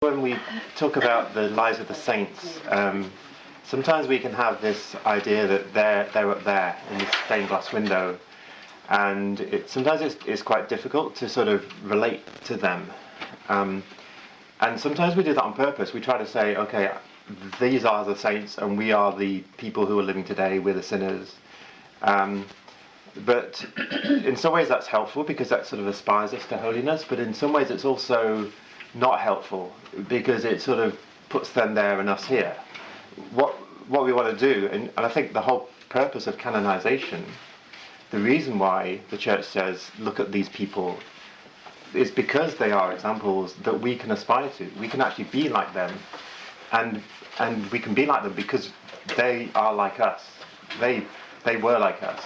When we talk about the lives of the saints, sometimes we can have this idea that they're up there in this stained glass window, and sometimes it's quite difficult to sort of relate to them. And sometimes we do that on purpose. We try to say, okay, these are the saints, and we are the people who are living today. We're the sinners. But in some ways that's helpful because that sort of aspires us to holiness. But in some ways it's also not helpful because it sort of puts them there and us here. What we want to do, and I think the whole purpose of canonization, the reason why the Church says, look at these people, is because they are examples that we can aspire to. We can actually be like them, and we can be like them because they are like us. They were like us.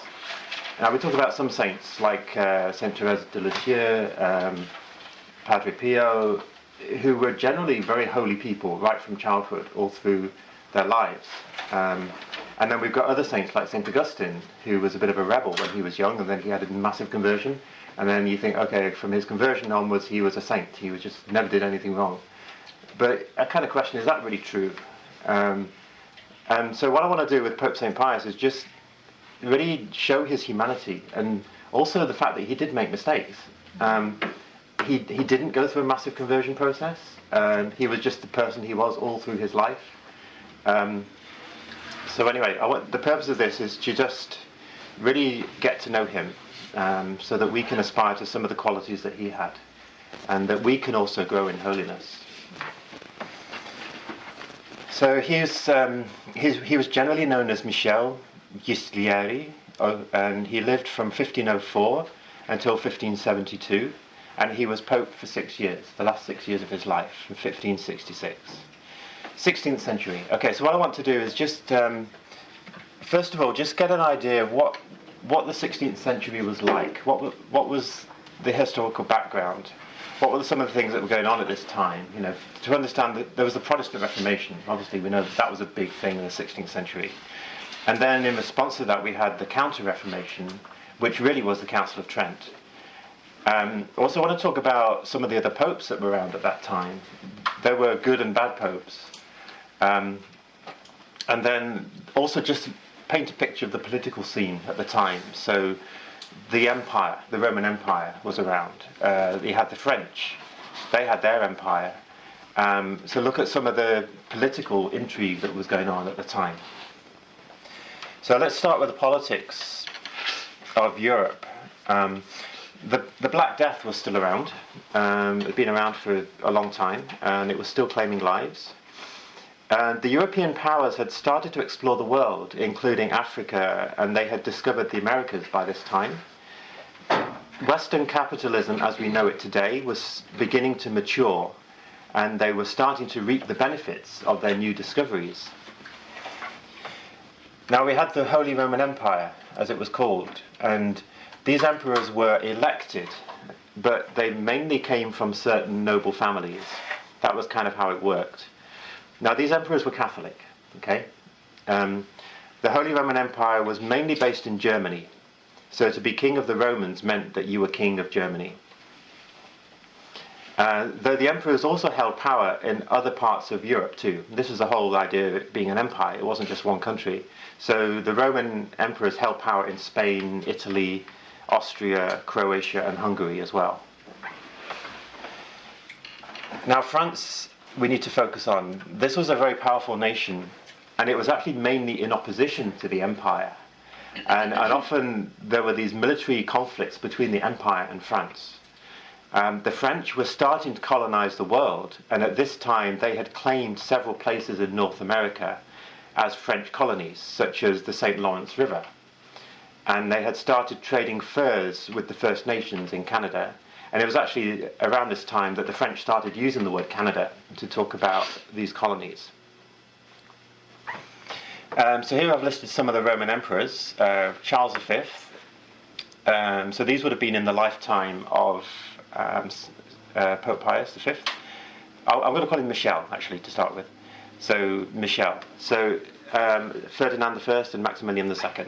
Now we talk about some saints like Saint Thérèse de Lisieux, Padre Pio, who were generally very holy people right from childhood all through their lives. And then we've got other saints like Saint Augustine, who was a bit of a rebel when he was young, and then he had a massive conversion. And then you think, okay, from his conversion onwards, he was a saint. He was just never did anything wrong. But I kind of question, is that really true? And so what I want to do with Pope St. Pius is just really show his humanity, and also the fact that he did make mistakes. He didn't go through a massive conversion process. He was just the person he was all through his life. So anyway, the purpose of this is to just really get to know him, so that we can aspire to some of the qualities that he had, and that we can also grow in holiness. So he was generally known as Michel Ghislieri, and he lived from 1504 until 1572. And he was Pope for 6 years, the last 6 years of his life, from 1566. 16th century. Okay, so what I want to do is just, first of all, just get an idea of what the 16th century was like. What was the historical background? What were some of the things that were going on at this time? You know, to understand that there was the Protestant Reformation. Obviously, we know that was a big thing in the 16th century. And then in response to that, we had the Counter-Reformation, which really was the Council of Trent. Also, I want to talk about some of the other popes that were around at that time. There were good and bad popes. And then also just paint a picture of the political scene at the time. So the empire, the Roman Empire, was around. You had the French. They had their empire. So look at some of the political intrigue that was going on at the time. So let's start with the politics of Europe. The Black Death was still around. It had been around for a long time, and it was still claiming lives. And the European powers had started to explore the world, including Africa, and they had discovered the Americas by this time. Western capitalism, as we know it today, was beginning to mature, and they were starting to reap the benefits of their new discoveries. Now we had the Holy Roman Empire, as it was called, and these emperors were elected, but they mainly came from certain noble families. That was kind of how it worked. Now these emperors were Catholic, okay? The Holy Roman Empire was mainly based in Germany, so to be king of the Romans meant that you were king of Germany. Though the emperors also held power in other parts of Europe too. This is the whole idea of it being an empire. It wasn't just one country. So the Roman emperors held power in Spain, Italy, Austria, Croatia, and Hungary as well. Now France, we need to focus on. This was a very powerful nation, and it was actually mainly in opposition to the empire. And often there were these military conflicts between the empire and France. The French were starting to colonize the world, and at this time they had claimed several places in North America as French colonies, such as the St. Lawrence River. And they had started trading furs with the First Nations in Canada. And it was actually around this time that the French started using the word Canada to talk about these colonies. So here I've listed some of the Roman emperors. Charles V. So these would have been in the lifetime of Pope Pius V. I'm going to call him Michel, actually, to start with. So Michel. So Ferdinand I and Maximilian II.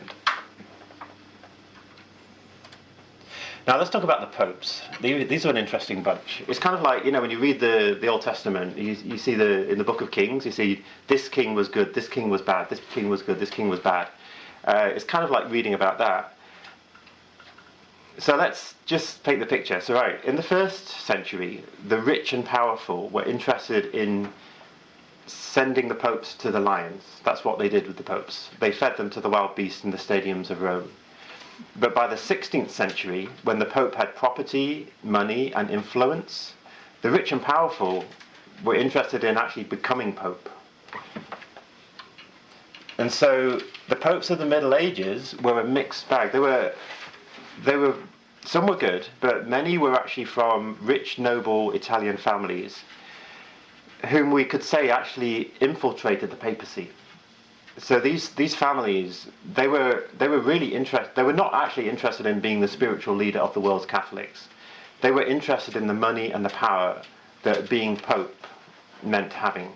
Now let's talk about the popes. These are an interesting bunch. It's kind of like, you know, when you read the Old Testament, you see in the Book of Kings, you see this king was good, this king was bad, this king was good, this king was bad. It's kind of like reading about that. So let's just paint the picture. So right, in the 1st century, the rich and powerful were interested in sending the popes to the lions. That's what they did with the popes. They fed them to the wild beasts in the stadiums of Rome. But by the 16th century, when the Pope had property, money, and influence, the rich and powerful were interested in actually becoming Pope. And so the popes of the Middle Ages were a mixed bag. Some were good, but many were actually from rich, noble Italian families, whom we could say actually infiltrated the papacy. So these families, they were really interested. They were not actually interested in being the spiritual leader of the world's Catholics. They were interested in the money and the power that being Pope meant having.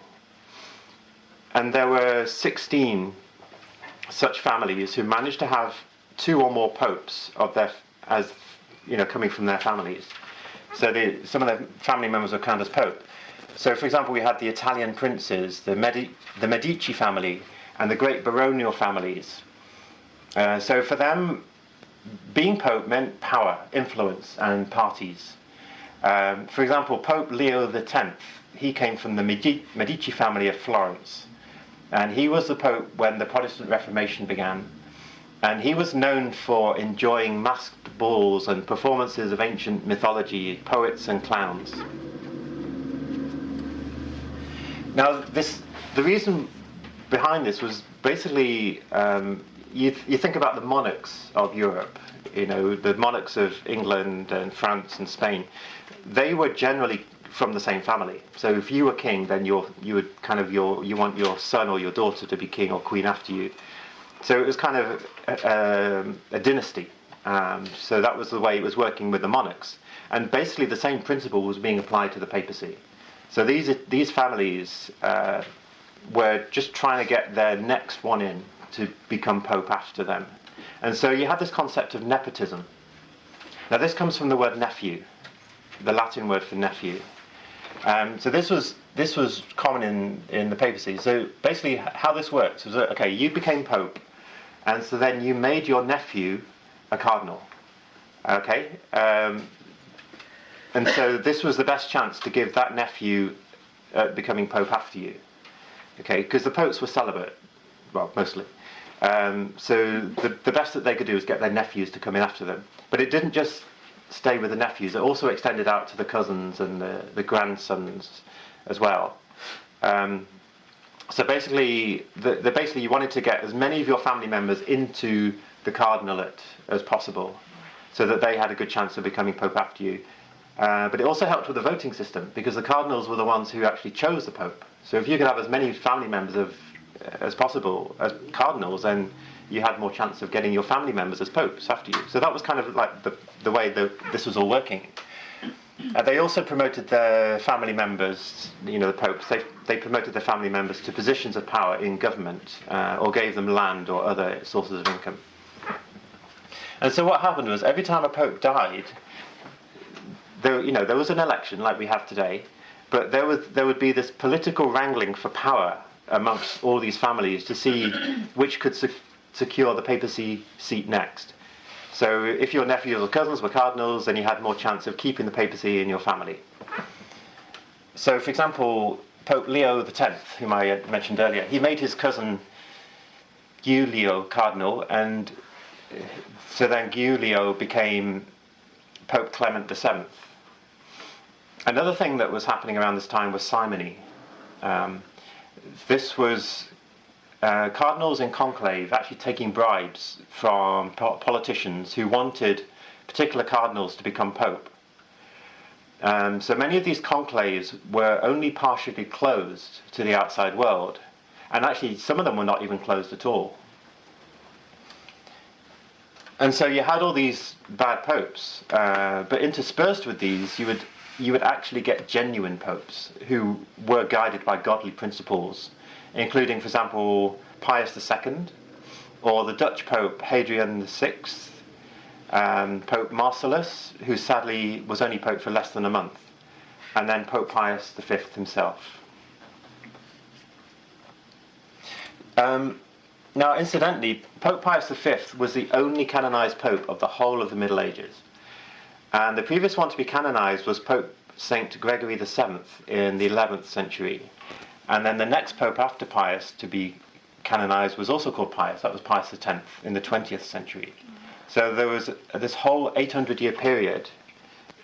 And there were 16 such families who managed to have 2 or more popes coming from their families. So some of their family members were crowned as Pope. So, for example, we had the Italian princes, the Medici family, and the great baronial families. So for them, being Pope meant power, influence, and parties. For example, Pope Leo X, he came from the Medici family of Florence. And he was the Pope when the Protestant Reformation began. And he was known for enjoying masked balls and performances of ancient mythology, poets and clowns. Now, the reason behind this was basically, you think about the monarchs of Europe, you know, the monarchs of England and France and Spain. They were generally from the same family. So if you were king, then you want your son or your daughter to be king or queen after you. So it was kind of a dynasty. So that was the way it was working with the monarchs. And basically the same principle was being applied to the papacy. So these families were just trying to get their next one in to become Pope after them. And so you had this concept of nepotism. Now this comes from the word nephew, the Latin word for nephew. So this was common in the papacy. So basically how this works was that, okay, you became Pope, and so then you made your nephew a cardinal. Okay? And so this was the best chance to give that nephew becoming Pope after you. Okay? Because the popes were celibate, well, mostly. So the best that they could do was get their nephews to come in after them. But it didn't just stay with the nephews, it also extended out to the cousins and the grandsons as well. So basically, you wanted to get as many of your family members into the cardinalate as possible, so that they had a good chance of becoming Pope after you. But it also helped with the voting system, because the cardinals were the ones who actually chose the Pope. So if you could have as many family members as possible as cardinals, then you had more chance of getting your family members as popes after you. So that was kind of like the way this was all working. They also promoted their family members, you know, the popes, they promoted their family members to positions of power in government, or gave them land or other sources of income. And so what happened was, every time a pope died, there was an election like we have today, but there would be this political wrangling for power amongst all these families to see which could secure the papacy seat next. So if your nephews or cousins were cardinals, then you had more chance of keeping the papacy in your family. So, for example, Pope Leo X, whom I mentioned earlier, he made his cousin Giulio cardinal, and so then Giulio became Pope Clement VII. Another thing that was happening around this time was simony. This was cardinals in conclave actually taking bribes from politicians who wanted particular cardinals to become Pope. So many of these conclaves were only partially closed to the outside world, and actually some of them were not even closed at all. And so you had all these bad popes, but interspersed with these you would actually get genuine popes who were guided by godly principles, including, for example, Pius II, or the Dutch Pope Hadrian VI, Pope Marcellus, who sadly was only Pope for less than a month, and then Pope Pius V himself. Now, incidentally, Pope Pius V was the only canonized Pope of the whole of the Middle Ages. And the previous one to be canonized was Pope St. Gregory VII in the 11th century. And then the next Pope after Pius to be canonized was also called Pius. That was Pius X in the 20th century. So there was this whole 800-year period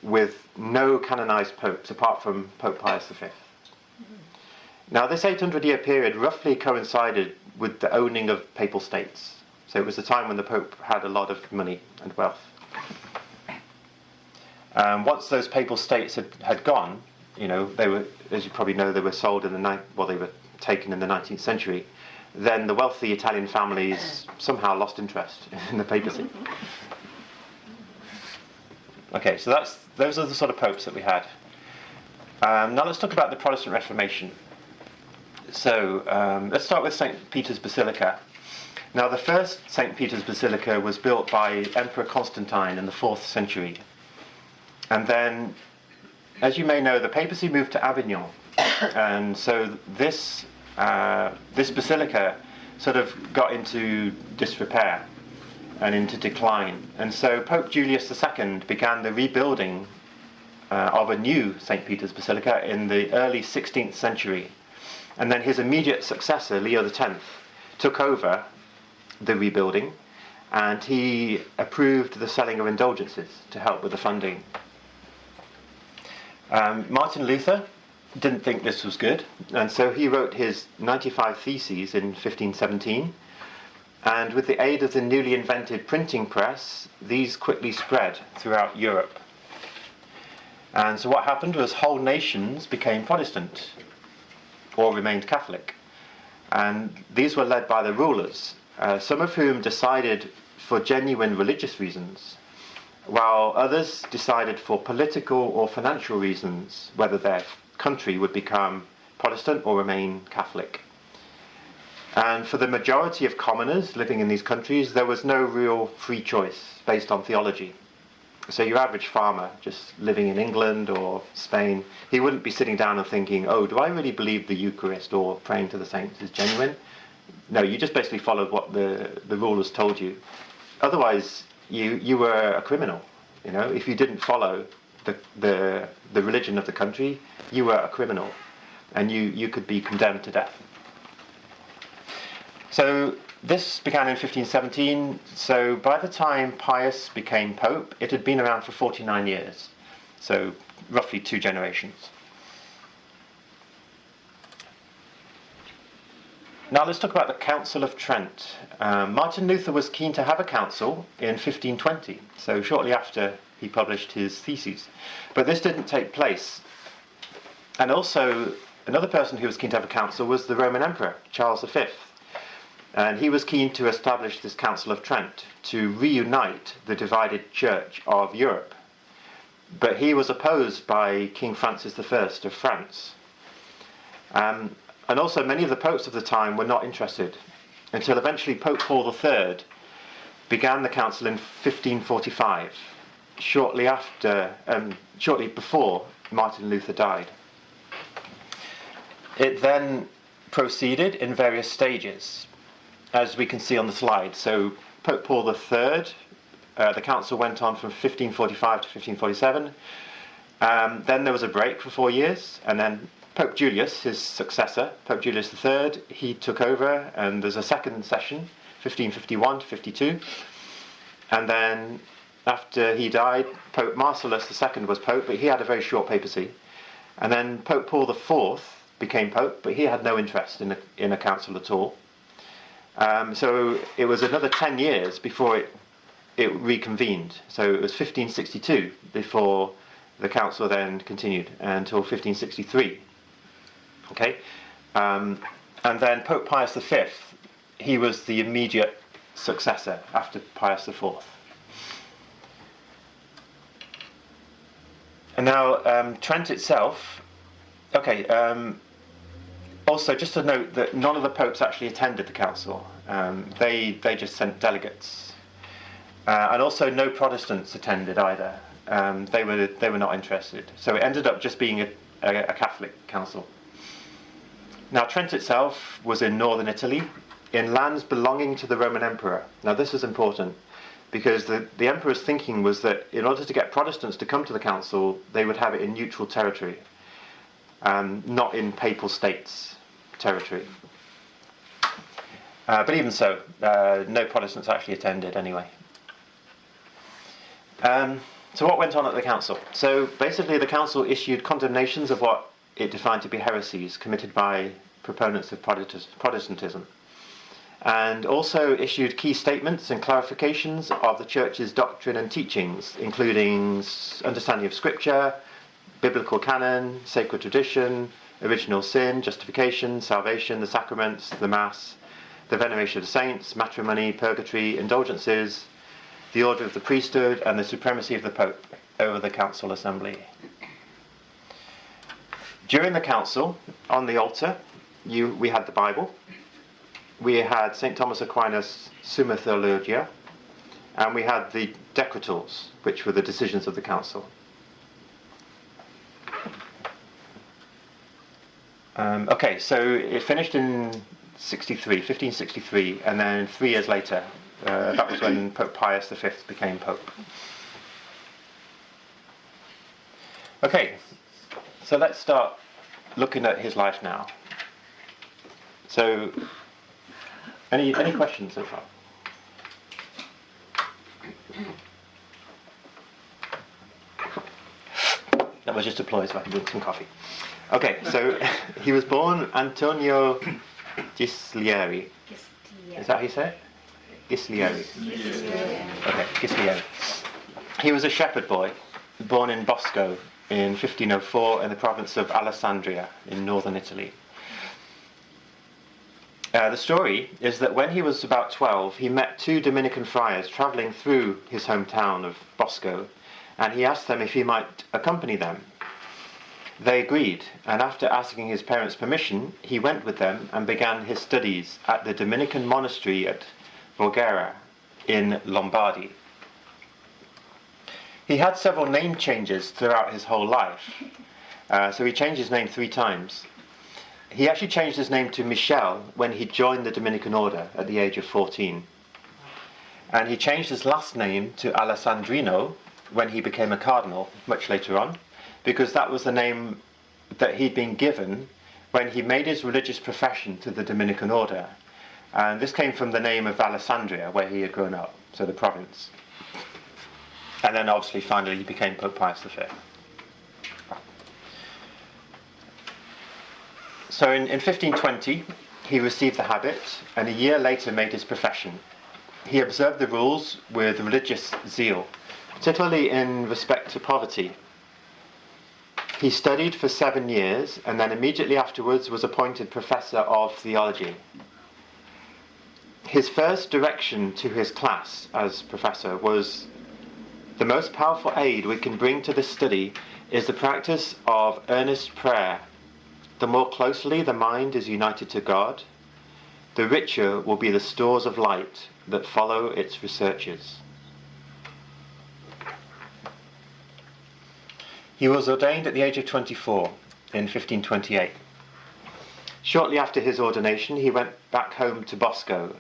with no canonized popes apart from Pope Pius V. Now, this 800-year period roughly coincided with the owning of papal states. So it was a time when the Pope had a lot of money and wealth. Once those papal states had gone, you know, they were, as you probably know, they were sold in the they were taken in the 19th century. Then the wealthy Italian families somehow lost interest in the papacy. Okay, so those are the sort of popes that we had. Now let's talk about the Protestant Reformation. So let's start with St. Peter's Basilica. Now, the first St. Peter's Basilica was built by Emperor Constantine in the 4th century. And then, as you may know, the papacy moved to Avignon. And so this basilica sort of got into disrepair and into decline. And so Pope Julius II began the rebuilding of a new St. Peter's Basilica in the early 16th century. And then his immediate successor, Leo X, took over the rebuilding, and he approved the selling of indulgences to help with the funding. Martin Luther didn't think this was good, and so he wrote his 95 Theses in 1517, and with the aid of the newly invented printing press, these quickly spread throughout Europe. And so what happened was whole nations became Protestant, or remained Catholic. And these were led by the rulers, some of whom decided for genuine religious reasons, while others decided for political or financial reasons whether their country would become Protestant or remain Catholic. And for the majority of commoners living in these countries, there was no real free choice based on theology. So your average farmer just living in England or Spain, he wouldn't be sitting down and thinking, oh, do I really believe the Eucharist or praying to the saints is genuine? No, you just basically followed what the rulers told you. Otherwise, you were a criminal. You know, if you didn't follow the religion of the country, you were a criminal, and you could be condemned to death. So this began in 1517, so by the time Pius became Pope, it had been around for 49 years, so roughly 2 generations. Now let's talk about the Council of Trent. Martin Luther was keen to have a council in 1520, so shortly after he published his theses, but this didn't take place. And also, another person who was keen to have a council was the Roman Emperor, Charles V. And he was keen to establish this Council of Trent to reunite the divided Church of Europe. But he was opposed by King Francis I of France. And also many of the popes of the time were not interested, until eventually Pope Paul III began the council in 1545, shortly before Martin Luther died. It then proceeded in various stages, as we can see on the slide. So Pope Paul III, the council went on from 1545 to 1547. Then there was a break for 4 years, and then Pope Julius, his successor, Pope Julius III, he took over, and there's a second session, 1551 to 52. And then after he died, Pope Marcellus II was Pope, but he had a very short papacy. And then Pope Paul IV became Pope, but he had no interest in a council at all. So it was another 10 years before it reconvened. So it was 1562 before the council then continued until 1563. Okay, and then Pope Pius V, he was the immediate successor after Pius IV. And now Trent itself. Okay. Also, just to note that none of the popes actually attended the council. They just sent delegates. And also no Protestants attended either. They were not interested. So it ended up just being a Catholic council. Now Trent itself was in northern Italy, in lands belonging to the Roman Emperor. Now this is important, because the emperor's thinking was that in order to get Protestants to come to the council, they would have it in neutral territory, not in papal states territory. But even so, no Protestants actually attended anyway. So what went on at the council? So basically the council issued condemnations of what it defined to be heresies committed by proponents of Protestantism, and also issued key statements and clarifications of the Church's doctrine and teachings, including understanding of Scripture, biblical canon, sacred tradition, original sin, justification, salvation, the sacraments, the Mass, the veneration of the saints, matrimony, purgatory, indulgences, the order of the priesthood, and the supremacy of the Pope over the council assembly. During the council, on the altar, we had the Bible, we had St. Thomas Aquinas' Summa Theologia, and we had the decretals, which were the decisions of the council. Okay, so it finished in 1563, and then 3 years later, that was when Pope Pius V became Pope. Okay, so let's start looking at his life now. So, any questions so far? That was just applause so I can drink some coffee. Okay, so he was born Antonio Ghislieri. Is that how you say it? Ghislieri. Okay, Ghislieri. He was a shepherd boy, born in Bosco in 1504 in the province of Alessandria in northern Italy. The story is that when he was about 12, he met 2 Dominican friars travelling through his hometown of Bosco, and he asked them if he might accompany them. They agreed, and after asking his parents' permission, he went with them and began his studies at the Dominican monastery at Voghera in Lombardy. He had several name changes throughout his whole life, so he changed his name 3 times. He actually changed his name to Michel when he joined the Dominican order at the age of 14. And he changed his last name to Alessandrino when he became a cardinal, much later on, because that was the name that he'd been given when he made his religious profession to the Dominican order. And this came from the name of Alessandria, where he had grown up, so the province. And then obviously finally he became Pope Pius V. So in 1520 he received the habit, and a year later made his profession. He observed the rules with religious zeal, particularly in respect to poverty. He studied for 7 years, and then immediately afterwards was appointed professor of theology. His first direction to his class as professor was, "The most powerful aid we can bring to this study is the practice of earnest prayer. The more closely the mind is united to God, the richer will be the stores of light that follow its researches." He was ordained at the age of 24 in 1528. Shortly after his ordination, he went back home to Bosco,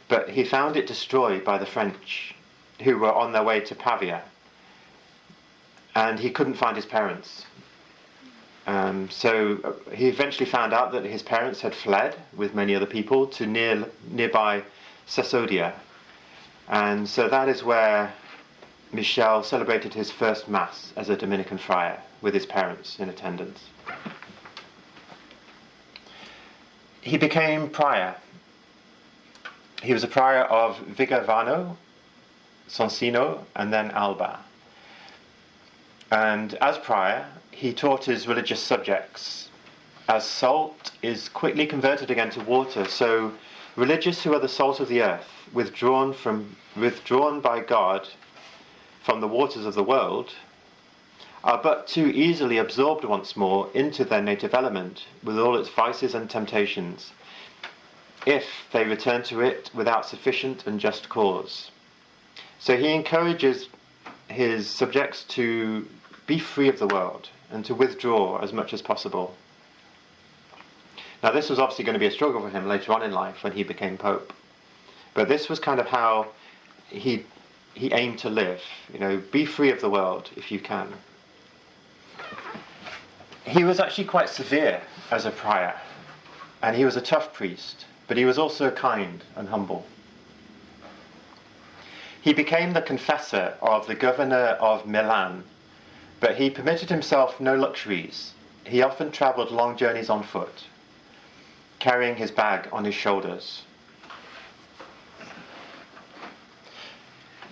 but he found it destroyed by the French, who were on their way to Pavia, and he couldn't find his parents. So he eventually found out that his parents had fled with many other people to nearby Sesodia, and so that is where Michel celebrated his first Mass as a Dominican friar with his parents in attendance. He became prior. He was a prior of Vigevano, Sonsino, and then Alba. And as prior, he taught his religious subjects. As salt is quickly converted again to water, so religious who are the salt of the earth, withdrawn by God from the waters of the world, are but too easily absorbed once more into their native element with all its vices and temptations, if they return to it without sufficient and just cause. So he encourages his subjects to be free of the world and to withdraw as much as possible. Now this was obviously going to be a struggle for him later on in life when he became Pope. But this was kind of how he aimed to live. Be free of the world if you can. He was actually quite severe as a prior, and he was a tough priest, but he was also kind and humble. He became the confessor of the governor of Milan, but he permitted himself no luxuries. He often travelled long journeys on foot, carrying his bag on his shoulders.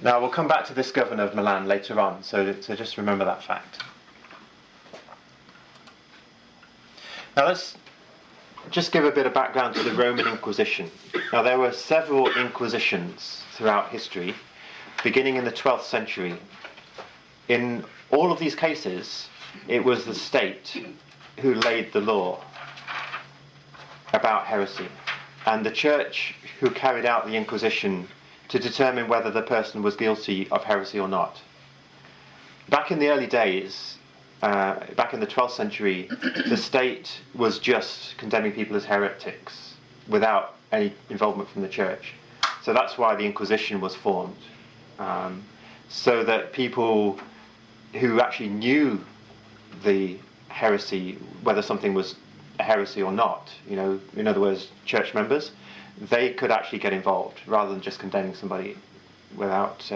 Now we'll come back to this governor of Milan later on, so just remember that fact. Now let's just give a bit of background to the Roman Inquisition. Now there were several inquisitions throughout history, beginning in the 12th century. In all of these cases, it was the state who laid the law about heresy, and the church who carried out the Inquisition to determine whether the person was guilty of heresy or not. Back in the early days, back in the 12th century, the state was just condemning people as heretics without any involvement from the church. So that's why the Inquisition was formed, so that people who actually knew the heresy, whether something was a heresy or not, in other words, church members, they could actually get involved rather than just condemning somebody without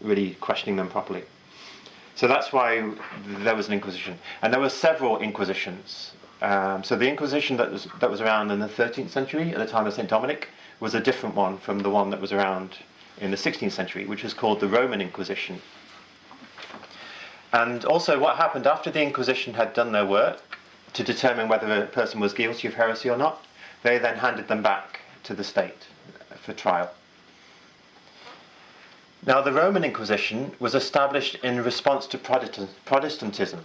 really questioning them properly. So that's why there was an Inquisition, and there were several Inquisitions. So the Inquisition that was around in the 13th century at the time of St. Dominic was a different one from the one that was around in the 16th century, which was called the Roman Inquisition. And also what happened after the Inquisition had done their work to determine whether a person was guilty of heresy or not, they then handed them back to the state for trial. Now the Roman Inquisition was established in response to Protestantism.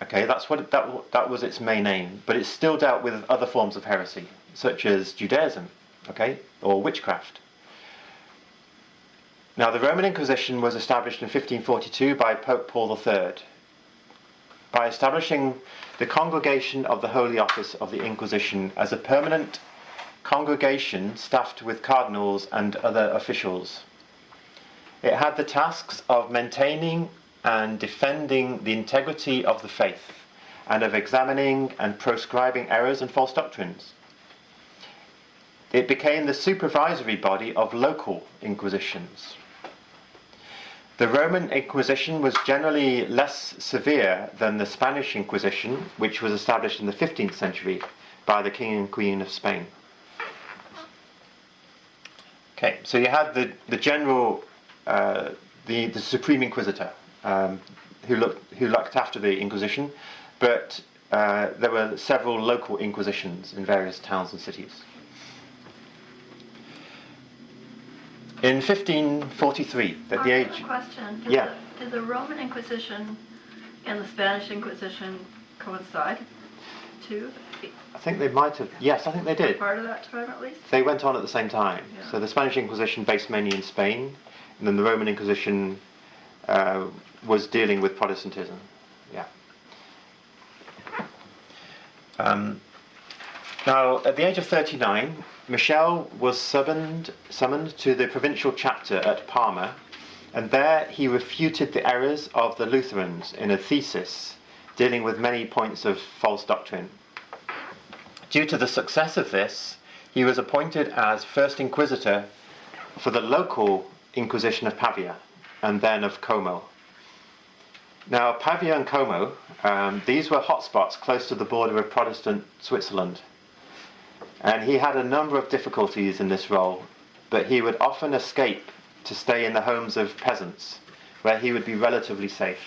Okay, that was its main aim, but it still dealt with other forms of heresy, such as Judaism, or witchcraft. Now the Roman Inquisition was established in 1542 by Pope Paul III. By establishing the Congregation of the Holy Office of the Inquisition as a permanent congregation staffed with cardinals and other officials. It had the tasks of maintaining and defending the integrity of the faith, and of examining and proscribing errors and false doctrines. It became the supervisory body of local inquisitions. The Roman Inquisition was generally less severe than the Spanish Inquisition, which was established in the 15th century by the King and Queen of Spain. Okay, so you had the general, the Supreme Inquisitor, who looked after the Inquisition, but there were several local inquisitions in various towns and cities. In 1543, at the age... Question. Did the Roman Inquisition and the Spanish Inquisition coincide too? I think they might have. Yes, I think they did. Part of that time, at least? They went on at the same time. Yeah. So the Spanish Inquisition based mainly in Spain, and then the Roman Inquisition was dealing with Protestantism. Yeah. Now, at the age of 39, Michel was summoned to the provincial chapter at Parma, and there he refuted the errors of the Lutherans in a thesis dealing with many points of false doctrine. Due to the success of this, he was appointed as first Inquisitor for the local Inquisition of Pavia, and then of Como. Now, Pavia and Como, these were hotspots close to the border of Protestant Switzerland. And he had a number of difficulties in this role, but he would often escape to stay in the homes of peasants, where he would be relatively safe.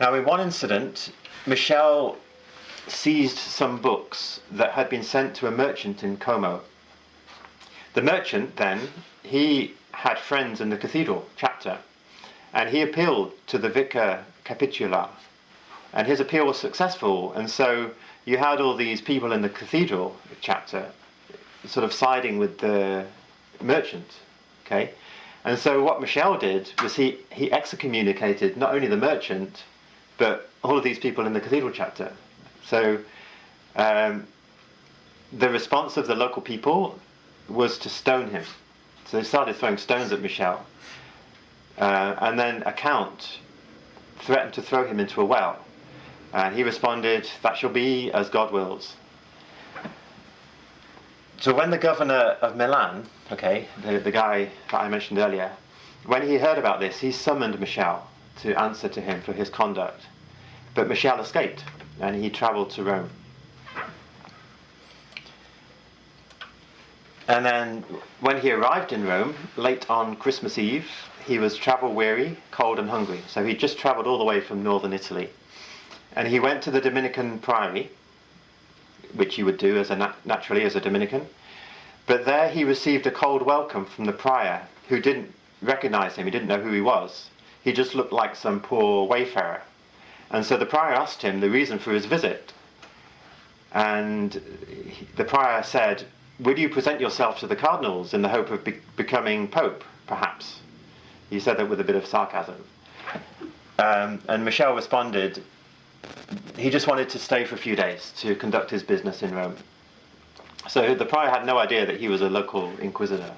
Now, in one incident, Michel seized some books that had been sent to a merchant in Como. The merchant, then, he had friends in the cathedral chapter, and he appealed to the vicar capitular, and his appeal was successful, and so you had all these people in the cathedral chapter sort of siding with the merchant, okay? And so what Michel did was he excommunicated not only the merchant, but all of these people in the cathedral chapter. So the response of the local people was to stone him. So they started throwing stones at Michel. And then a count threatened to throw him into a well. And he responded, "That shall be as God wills." So when the governor of Milan, the guy that I mentioned earlier, when he heard about this, he summoned Michel to answer to him for his conduct. But Michel escaped, and he travelled to Rome. And then when he arrived in Rome, late on Christmas Eve, he was travel-weary, cold and hungry. So he just travelled all the way from northern Italy. And he went to the Dominican priory, which he would do naturally as a Dominican. But there he received a cold welcome from the prior, who didn't recognize him. He didn't know who he was. He just looked like some poor wayfarer. And so the prior asked him the reason for his visit. And the prior said, "Will you present yourself to the cardinals in the hope of becoming pope, perhaps?" He said that with a bit of sarcasm. And Michel responded, he just wanted to stay for a few days to conduct his business in Rome. So the prior had no idea that he was a local inquisitor,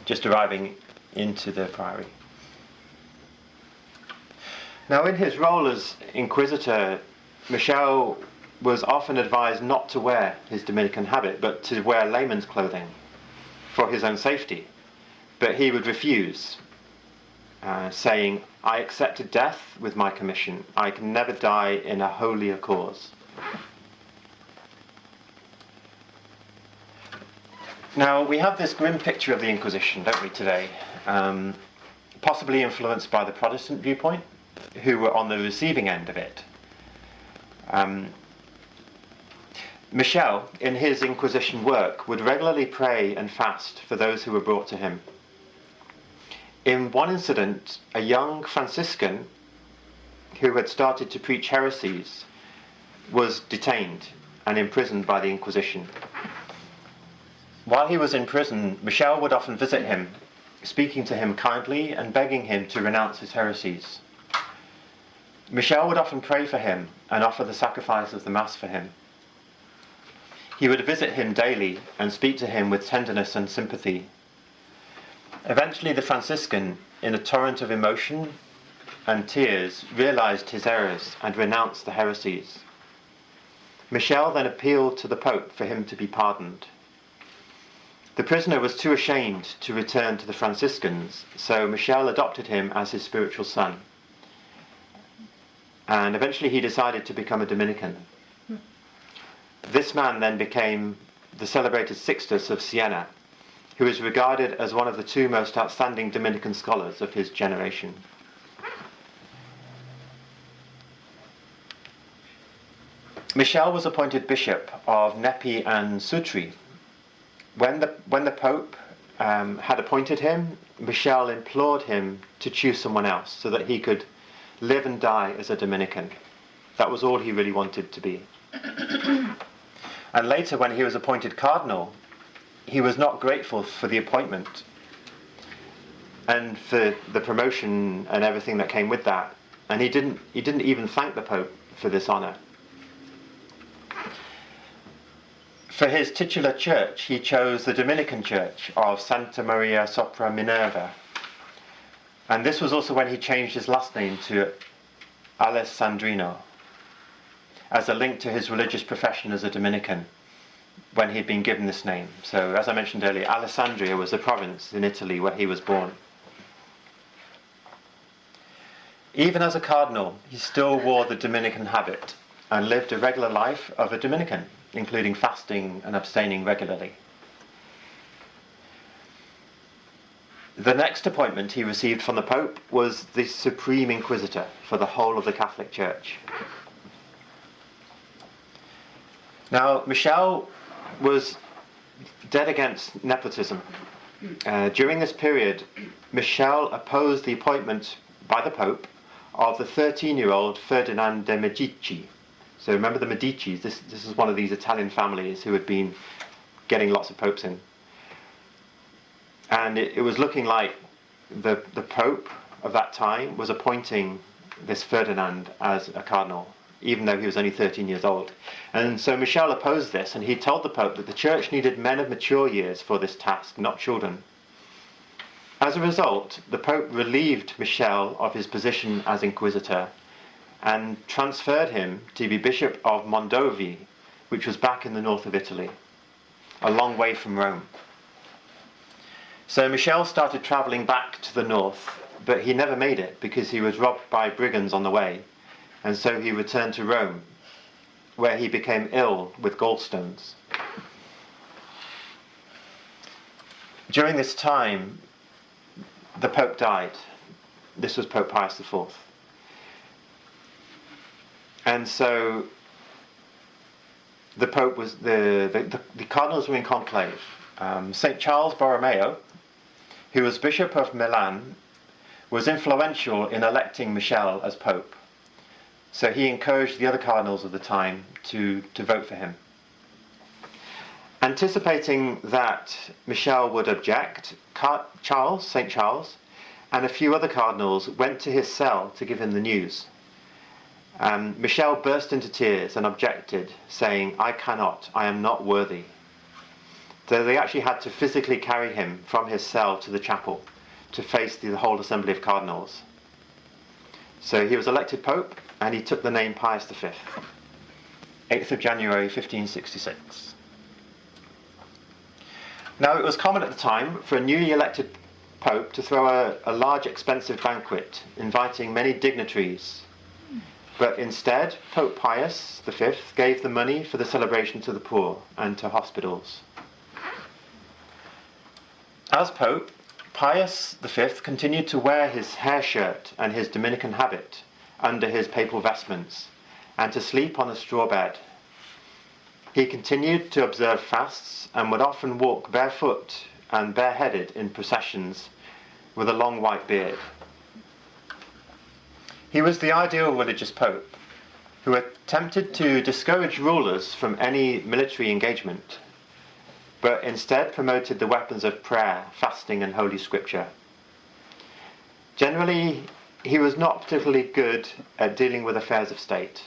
just arriving into the priory. Now, in his role as inquisitor, Michel was often advised not to wear his Dominican habit, but to wear layman's clothing for his own safety. But he would refuse, saying, "I accepted death with my commission. I can never die in a holier cause." Now, we have this grim picture of the Inquisition, don't we, today? Possibly influenced by the Protestant viewpoint, who were on the receiving end of it. Michel, in his Inquisition work, would regularly pray and fast for those who were brought to him. In one incident, a young Franciscan who had started to preach heresies was detained and imprisoned by the Inquisition. While he was in prison, Michel would often visit him, speaking to him kindly and begging him to renounce his heresies. Michel would often pray for him and offer the sacrifice of the Mass for him. He would visit him daily and speak to him with tenderness and sympathy. Eventually, the Franciscan, in a torrent of emotion and tears, realized his errors and renounced the heresies. Michel then appealed to the Pope for him to be pardoned. The prisoner was too ashamed to return to the Franciscans, so Michel adopted him as his spiritual son. And eventually he decided to become a Dominican. This man then became the celebrated Sixtus of Siena, who is regarded as one of the two most outstanding Dominican scholars of his generation. Michel was appointed bishop of Nepi and Sutri. When the Pope had appointed him, Michel implored him to choose someone else so that he could live and die as a Dominican. That was all he really wanted to be. And later, when he was appointed Cardinal, he was not grateful for the appointment and for the promotion and everything that came with that. And he didn't even thank the Pope for this honour. For his titular church, he chose the Dominican Church of Santa Maria sopra Minerva. And this was also when he changed his last name to Alessandrino, as a link to his religious profession as a Dominican, when he'd been given this name. So, as I mentioned earlier, Alessandria was a province in Italy where he was born. Even as a cardinal, he still wore the Dominican habit and lived a regular life of a Dominican, including fasting and abstaining regularly. The next appointment he received from the Pope was the Supreme Inquisitor for the whole of the Catholic Church. Now, Michel was dead against nepotism. During this period, Michel opposed the appointment by the Pope of the 13-year-old Ferdinand de' Medici. So remember the Medicis, this is one of these Italian families who had been getting lots of popes in. And it was looking like the Pope of that time was appointing this Ferdinand as a cardinal, even though he was only 13 years old. And so Michel opposed this, and he told the Pope that the Church needed men of mature years for this task, not children. As a result, the Pope relieved Michel of his position as Inquisitor and transferred him to be Bishop of Mondovì, which was back in the north of Italy, a long way from Rome. So Michel started travelling back to the north, but he never made it because he was robbed by brigands on the way, and so he returned to Rome, where he became ill with gallstones. During this time, the Pope died. This was Pope Pius IV. And so the Pope was the cardinals were in conclave. St. Charles Borromeo, who was Bishop of Milan, was influential in electing Michel as Pope. So he encouraged the other cardinals of the time to vote for him. Anticipating that Michel would object, St. Charles, and a few other cardinals went to his cell to give him the news. Michel burst into tears and objected, saying, I am not worthy. So they actually had to physically carry him from his cell to the chapel to face the whole assembly of cardinals. So he was elected Pope, and he took the name Pius V, 8th of January 1566. Now, it was common at the time for a newly elected Pope to throw a large expensive banquet, inviting many dignitaries. But instead, Pope Pius V gave the money for the celebration to the poor and to hospitals. As Pope, Pius V continued to wear his hair shirt and his Dominican habit under his papal vestments, and to sleep on a straw bed. He continued to observe fasts and would often walk barefoot and bareheaded in processions with a long white beard. He was the ideal religious pope who attempted to discourage rulers from any military engagement, but instead promoted the weapons of prayer, fasting, and Holy Scripture. Generally, he was not particularly good at dealing with affairs of state.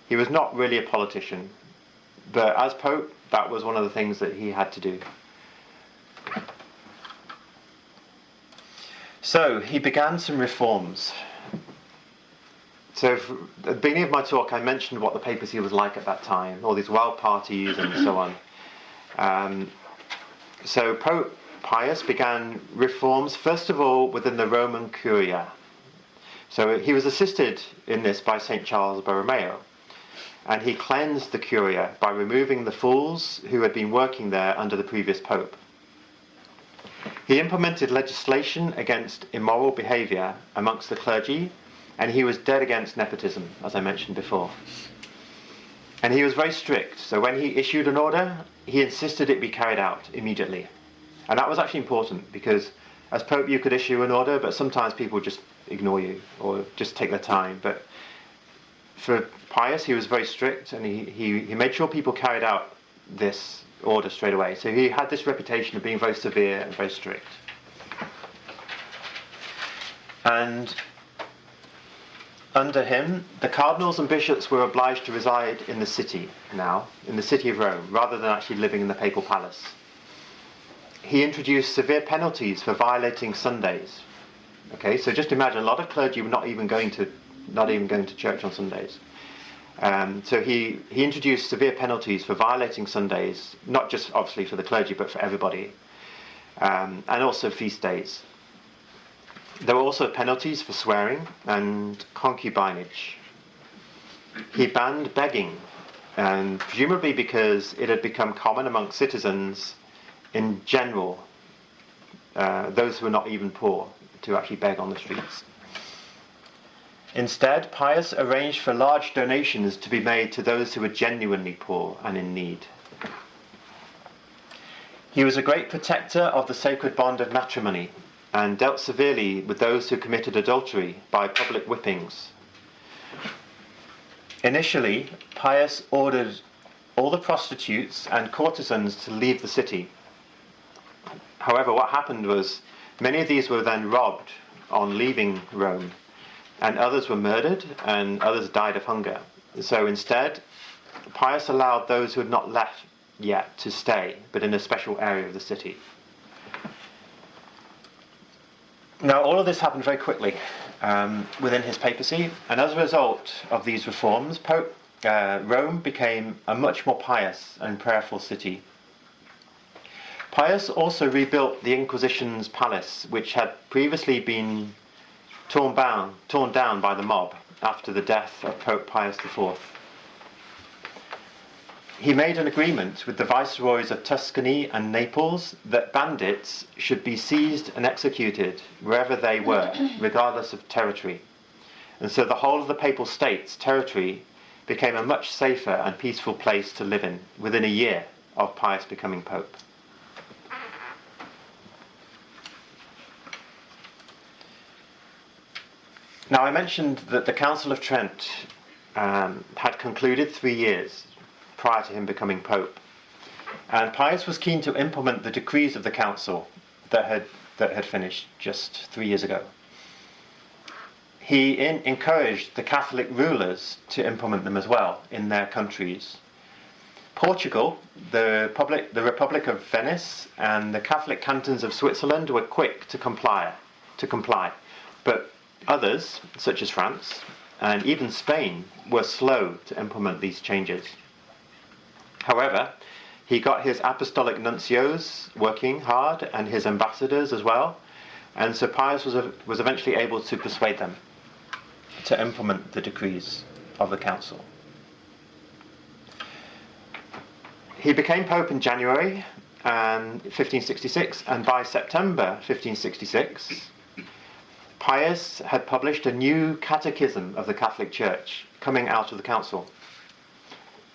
He was not really a politician, but as Pope, that was one of the things that he had to do. So he began some reforms. So at the beginning of my talk, I mentioned what the papacy was like at that time, all these wild parties and so on. So Pope Pius began reforms, first of all, within the Roman Curia. So he was assisted in this by St. Charles Borromeo, and he cleansed the Curia by removing the fools who had been working there under the previous pope. He implemented legislation against immoral behaviour amongst the clergy, and he was dead against nepotism, as I mentioned before. And he was very strict, so when he issued an order, he insisted it be carried out immediately. And that was actually important, because as Pope you could issue an order, but sometimes people just ignore you, or just take their time. But for Pius, he was very strict, and he made sure people carried out this order straight away. So he had this reputation of being very severe and very strict. And under him, the cardinals and bishops were obliged to reside in the city now, in the city of Rome, rather than actually living in the papal palace. He introduced severe penalties for violating Sundays. Okay, so just imagine, a lot of clergy were not even going to church on Sundays. So he introduced severe penalties for violating Sundays, not just obviously for the clergy, but for everybody, and also feast days. There were also penalties for swearing and concubinage. He banned begging, and presumably because it had become common among citizens in general, those who were not even poor, to actually beg on the streets. Instead, Pius arranged for large donations to be made to those who were genuinely poor and in need. He was a great protector of the sacred bond of matrimony, and dealt severely with those who committed adultery by public whippings. Initially, Pius ordered all the prostitutes and courtesans to leave the city. However, what happened was many of these were then robbed on leaving Rome, and others were murdered, and others died of hunger. So instead, Pius allowed those who had not left yet to stay, but in a special area of the city. Now, all of this happened very quickly within his papacy, and as a result of these reforms, Rome became a much more pious and prayerful city. Pius also rebuilt the Inquisition's palace, which had previously been torn down by the mob after the death of Pope Pius IV. He made an agreement with the viceroys of Tuscany and Naples that bandits should be seized and executed wherever they were, regardless of territory. And so the whole of the Papal States' territory became a much safer and peaceful place to live in within a year of Pius becoming Pope. Now, I mentioned that the Council of Trent had concluded 3 years prior to him becoming Pope. And Pius was keen to implement the decrees of the Council that had finished just 3 years ago. He encouraged the Catholic rulers to implement them as well in their countries. Portugal, the Republic of Venice, and the Catholic cantons of Switzerland were quick to comply. But others, such as France and even Spain, were slow to implement these changes. However, he got his apostolic nuncios working hard and his ambassadors as well, and so Pius was eventually able to persuade them to implement the decrees of the council. He became Pope in January 1566, and by September 1566, Pius had published a new catechism of the Catholic Church coming out of the council,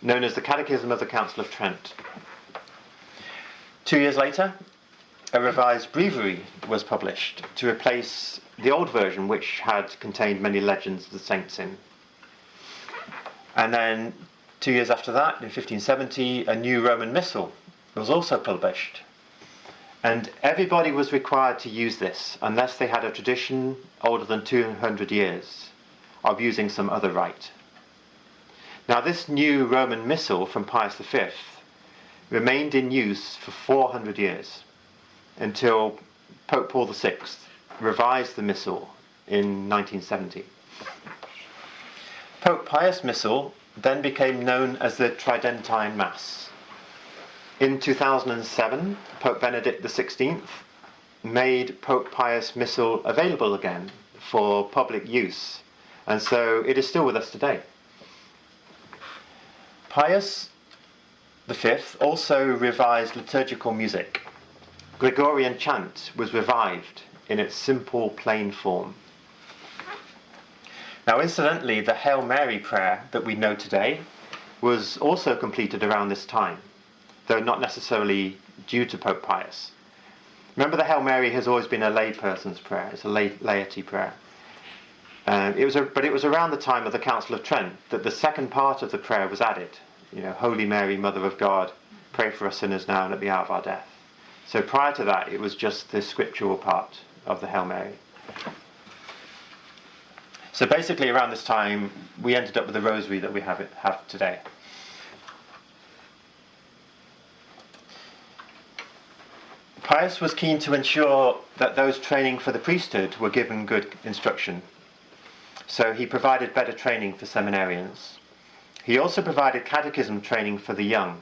known as the Catechism of the Council of Trent. 2 years later, a revised breviary was published to replace the old version, which had contained many legends of the saints in. And then 2 years after that, in 1570, a new Roman Missal was also published. And everybody was required to use this, unless they had a tradition older than 200 years of using some other rite. Now, this new Roman Missal from Pius V remained in use for 400 years until Pope Paul VI revised the Missal in 1970. Pope Pius' Missal then became known as the Tridentine Mass. In 2007, Pope Benedict XVI made Pope Pius' Missal available again for public use, and so it is still with us today. Pius V also revised liturgical music. Gregorian chant was revived in its simple, plain form. Now, incidentally, the Hail Mary prayer that we know today was also completed around this time, though not necessarily due to Pope Pius. Remember, the Hail Mary has always been a layperson's prayer. It's a laity prayer. But it was around the time of the Council of Trent that the second part of the prayer was added. Holy Mary, Mother of God, pray for us sinners now and at the hour of our death. So prior to that, it was just the scriptural part of the Hail Mary. So basically, around this time, we ended up with the rosary that we have today. Pius was keen to ensure that those training for the priesthood were given good instruction. So he provided better training for seminarians. He also provided catechism training for the young.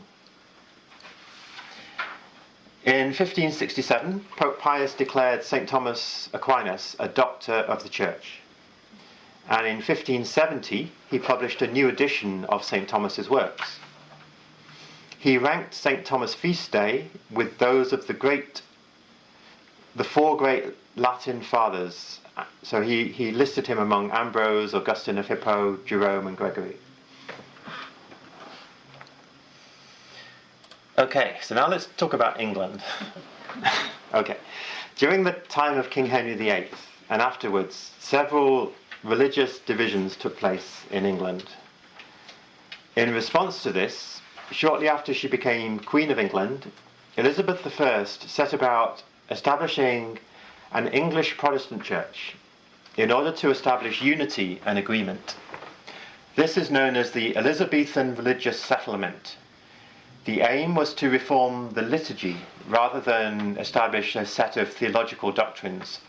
In 1567, Pope Pius declared St. Thomas Aquinas a doctor of the Church. And in 1570, he published a new edition of St. Thomas's works. He ranked St. Thomas' feast day with those of the four great Latin fathers. So he listed him among Ambrose, Augustine of Hippo, Jerome, and Gregory. Okay, so now let's talk about England. Okay. During the time of King Henry VIII and afterwards, several religious divisions took place in England. In response to this, shortly after she became Queen of England, Elizabeth I set about establishing an English Protestant church in order to establish unity and agreement. This is known as the Elizabethan Religious Settlement. The aim was to reform the liturgy rather than establish a set of theological doctrines,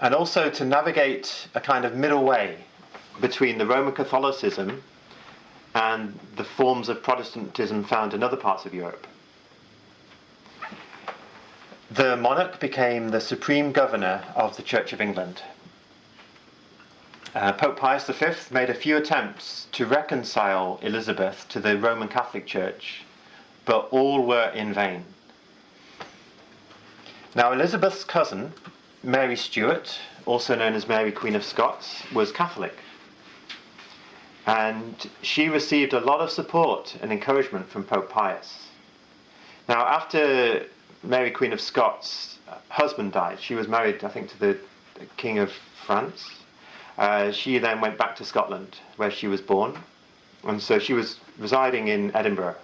and also to navigate a kind of middle way between the Roman Catholicism and the forms of Protestantism found in other parts of Europe. The monarch became the supreme governor of the Church of England. Pope Pius V made a few attempts to reconcile Elizabeth to the Roman Catholic Church, but all were in vain. Now, Elizabeth's cousin, Mary Stuart, also known as Mary Queen of Scots, was Catholic. And she received a lot of support and encouragement from Pope Pius. Now, after Mary Queen of Scots' husband died, she was married, I think, to the King of France. She then went back to Scotland, where she was born. And so she was residing in Edinburgh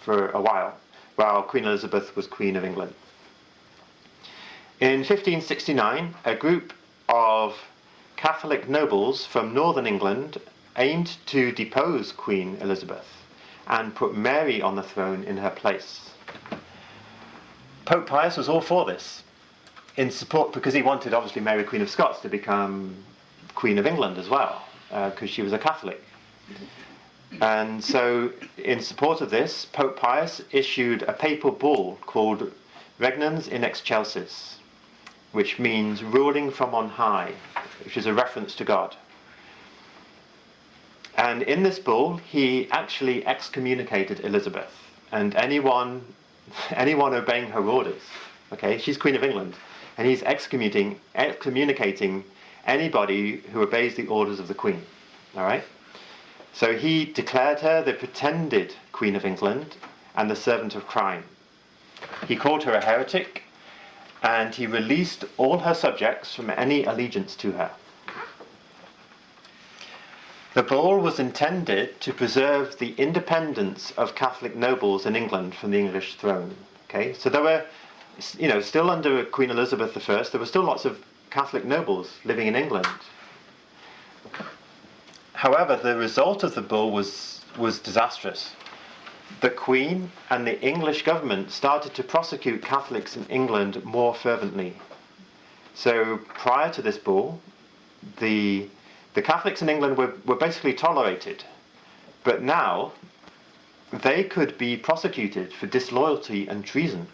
for a while Queen Elizabeth was Queen of England. In 1569, a group of Catholic nobles from northern England aimed to depose Queen Elizabeth and put Mary on the throne in her place. Pope Pius was all for this, in support, because he wanted, obviously, Mary Queen of Scots to become Queen of England as well, because she was a Catholic. And so, in support of this, Pope Pius issued a papal bull called Regnans in Excelsis, which means ruling from on high, which is a reference to God. And in this bull, he actually excommunicated Elizabeth and anyone obeying her orders. Okay, she's Queen of England, and he's excommunicating anybody who obeys the orders of the Queen. All right. So he declared her the pretended Queen of England and the servant of crime. He called her a heretic, and he released all her subjects from any allegiance to her. The bull was intended to preserve the independence of Catholic nobles in England from the English throne. Okay, so there were, still under Queen Elizabeth I, there were still lots of Catholic nobles living in England. However, the result of the bull was disastrous. The Queen and the English government started to prosecute Catholics in England more fervently. So prior to this bull, the Catholics in England were basically tolerated, but now they could be prosecuted for disloyalty and treason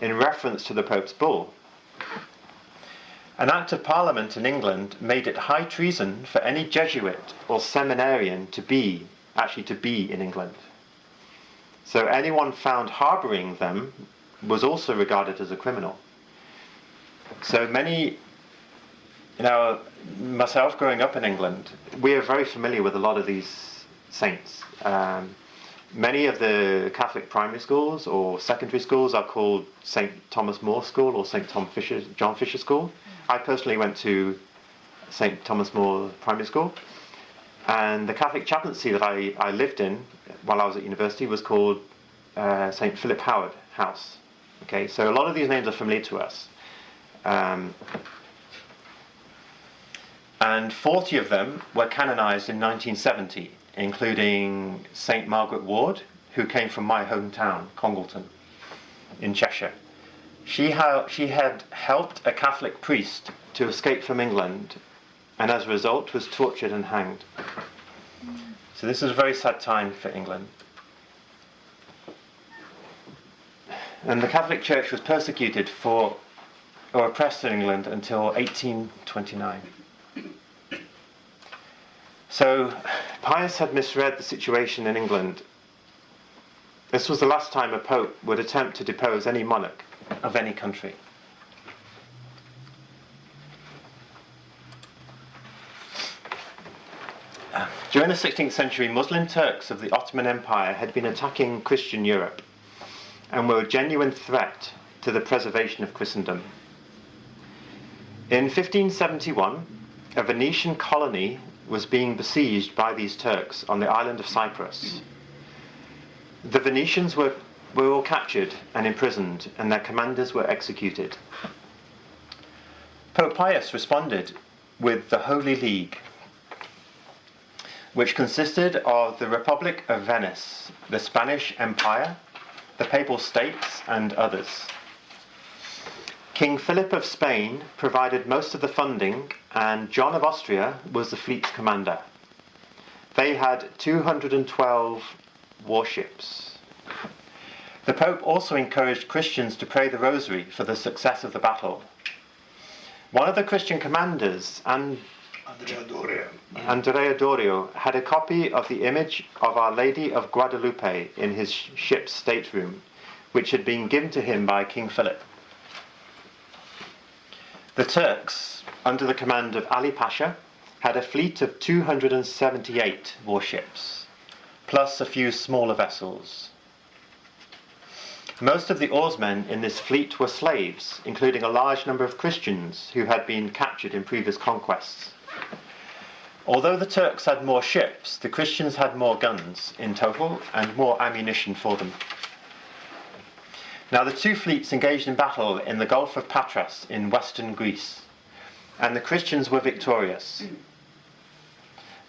in reference to the Pope's bull. An Act of Parliament in England made it high treason for any Jesuit or seminarian to be in England. So anyone found harbouring them was also regarded as a criminal. So many, myself growing up in England, we are very familiar with a lot of these saints. Many of the Catholic primary schools or secondary schools are called St. Thomas More School or St. John Fisher School. I personally went to St. Thomas More Primary School, and the Catholic chaplaincy that I lived in while I was at university was called St. Philip Howard House. Okay, so a lot of these names are familiar to us. And 40 of them were canonised in 1970, including St. Margaret Ward, who came from my hometown, Congleton, in Cheshire. She had helped a Catholic priest to escape from England, and as a result was tortured and hanged. So this is a very sad time for England. And the Catholic Church was persecuted or oppressed in England until 1829. So Pius had misread the situation in England. This was the last time a pope would attempt to depose any monarch of any country. During the 16th century, Muslim Turks of the Ottoman Empire had been attacking Christian Europe and were a genuine threat to the preservation of Christendom. In 1571, a Venetian colony was being besieged by these Turks on the island of Cyprus. The Venetians were were all captured and imprisoned, and their commanders were executed. Pope Pius responded with the Holy League, which consisted of the Republic of Venice, the Spanish Empire, the Papal States, and others. King Philip of Spain provided most of the funding, and John of Austria was the fleet's commander. They had 212 warships. The Pope also encouraged Christians to pray the Rosary for the success of the battle. One of the Christian commanders, Andrea Dorio, had a copy of the image of Our Lady of Guadalupe in his ship's stateroom, which had been given to him by King Philip. The Turks, under the command of Ali Pasha, had a fleet of 278 warships, plus a few smaller vessels. Most of the oarsmen in this fleet were slaves, including a large number of Christians who had been captured in previous conquests. Although the Turks had more ships, the Christians had more guns in total and more ammunition for them. Now the two fleets engaged in battle in the Gulf of Patras in western Greece, and the Christians were victorious.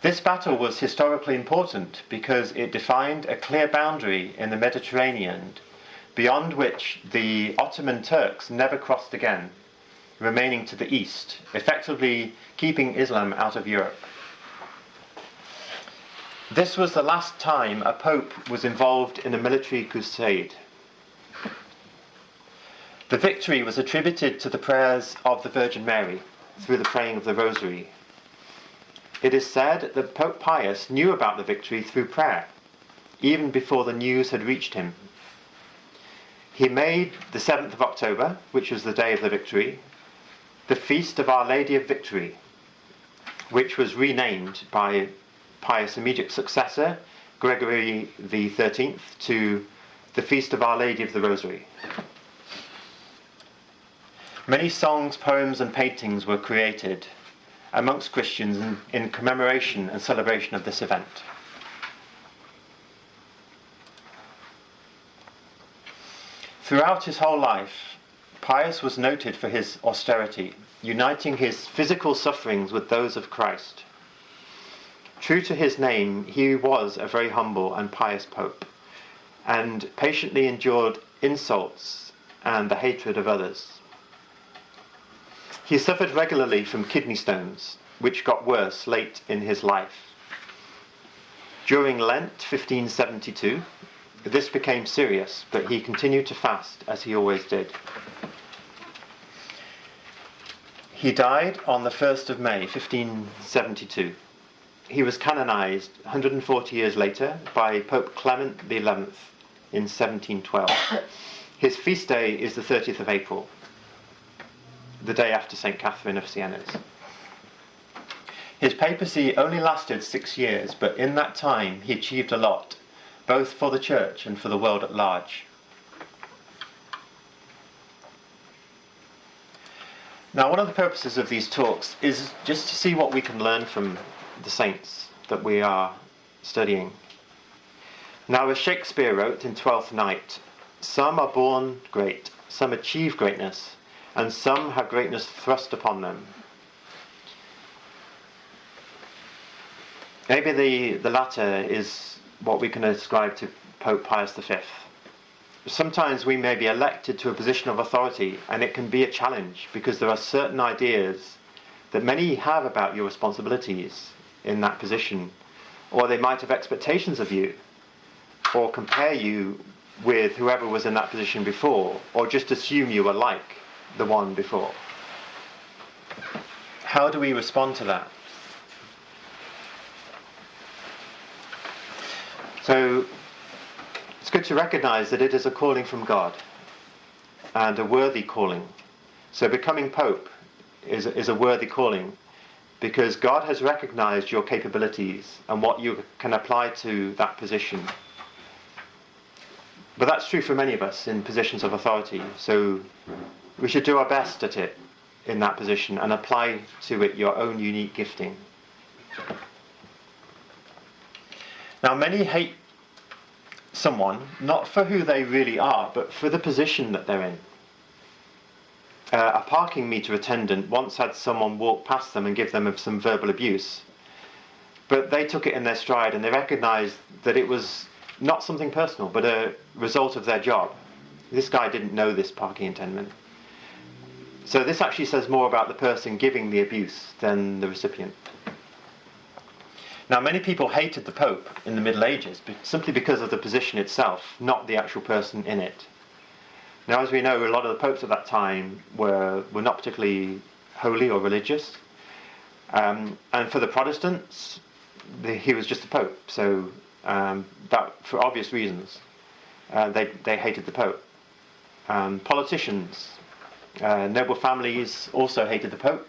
This battle was historically important because it defined a clear boundary in the Mediterranean, beyond which the Ottoman Turks never crossed again, remaining to the east, effectively keeping Islam out of Europe. This was the last time a pope was involved in a military crusade. The victory was attributed to the prayers of the Virgin Mary through the praying of the Rosary. It is said that Pope Pius knew about the victory through prayer, even before the news had reached him. He made the 7th of October, which was the day of the victory, the Feast of Our Lady of Victory, which was renamed by Pius' immediate successor, Gregory XIII, to the Feast of Our Lady of the Rosary. Many songs, poems, and paintings were created amongst Christians in commemoration and celebration of this event. Throughout his whole life, Pius was noted for his austerity, uniting his physical sufferings with those of Christ. True to his name, he was a very humble and pious pope, and patiently endured insults and the hatred of others. He suffered regularly from kidney stones, which got worse late in his life. During Lent 1572, this became serious, but he continued to fast as he always did. He died on the 1st of May 1572. He was canonized 140 years later by Pope Clement XI in 1712. His feast day is the 30th of April, the day after St. Catherine of Siena's. His papacy only lasted 6 years, but in that time he achieved a lot, both for the Church and for the world at large. Now, one of the purposes of these talks is just to see what we can learn from the saints that we are studying. Now, as Shakespeare wrote in Twelfth Night, some are born great, some achieve greatness, and some have greatness thrust upon them. Maybe the latter is what we can ascribe to Pope Pius V. Sometimes we may be elected to a position of authority, and it can be a challenge because there are certain ideas that many have about your responsibilities in that position, or they might have expectations of you, or compare you with whoever was in that position before, or just assume you were like the one before. How do we respond to that? So it's good to recognize that it is a calling from God and a worthy calling. So becoming Pope is a worthy calling because God has recognized your capabilities and what you can apply to that position. But that's true for many of us in positions of authority. So we should do our best at it in that position and apply to it your own unique gifting. Now, many hate someone, not for who they really are, but for the position that they're in. A parking meter attendant once had someone walk past them and give them some verbal abuse, but they took it in their stride and they recognised that it was not something personal, but a result of their job. This guy didn't know this parking attendant. So this actually says more about the person giving the abuse than the recipient. Now, many people hated the Pope in the Middle Ages simply because of the position itself, not the actual person in it. Now, as we know, a lot of the popes at that time were not particularly holy or religious. And for the Protestants, he was just a pope. So that, for obvious reasons, they hated the Pope. Politicians, noble families also hated the Pope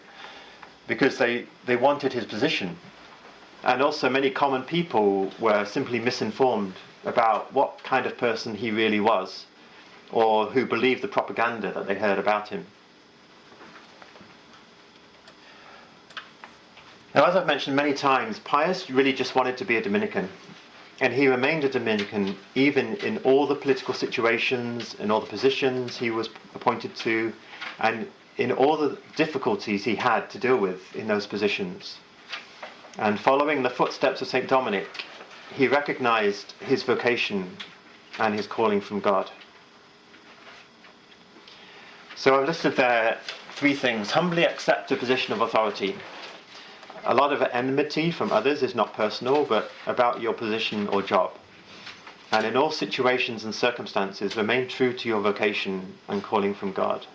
because they wanted his position. And also many common people were simply misinformed about what kind of person he really was, or who believed the propaganda that they heard about him. Now, as I've mentioned many times, Pius really just wanted to be a Dominican. And he remained a Dominican even in all the political situations, in all the positions he was appointed to, and in all the difficulties he had to deal with in those positions. And following the footsteps of St. Dominic, he recognized his vocation and his calling from God. So I've listed there 3 things. Humbly accept a position of authority. A lot of enmity from others is not personal, but about your position or job. And in all situations and circumstances, remain true to your vocation and calling from God.